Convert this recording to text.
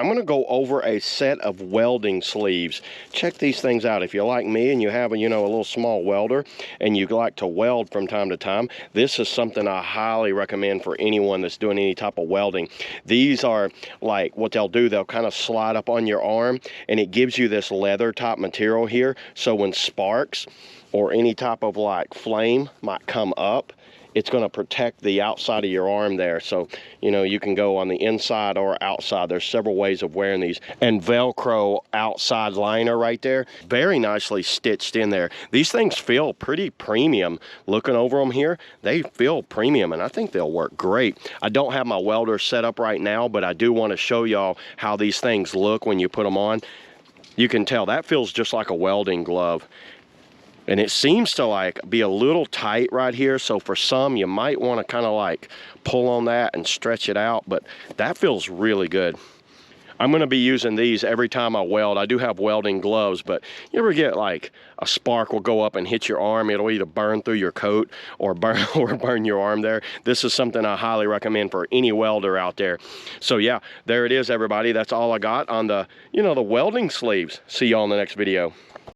I'm going to go over a set of welding sleeves. Check these things out. If you're like me and you have a, a little small welder and you like to weld from time to time, this is something I highly recommend for anyone that's doing any type of welding. These are like what they'll do. They'll kind of slide up on your arm, and it gives you this leather type material here. So when sparks or any type of like flame might come up, it's going to protect the outside of your arm there. So, you can go on the inside or outside. There's several ways of wearing these. And Velcro outside liner right there, very nicely stitched in there. These things feel pretty premium. Looking over them here, they feel premium, and I think they'll work great. I don't have my welder set up right now, but I do want to show y'all how these things look when you put them on. You can tell that feels just like a welding glove. And it seems to like be a little tight right here. So for some, you might want to kind of like pull on that and stretch it out, but that feels really good. I'm going to be using these every time I weld. I do have welding gloves, but you ever get like a spark will go up and hit your arm? It'll either burn through your coat or burn your arm there. This is something I highly recommend for any welder out there. So yeah, there it is, everybody. That's all I got on the, the welding sleeves. See y'all in the next video.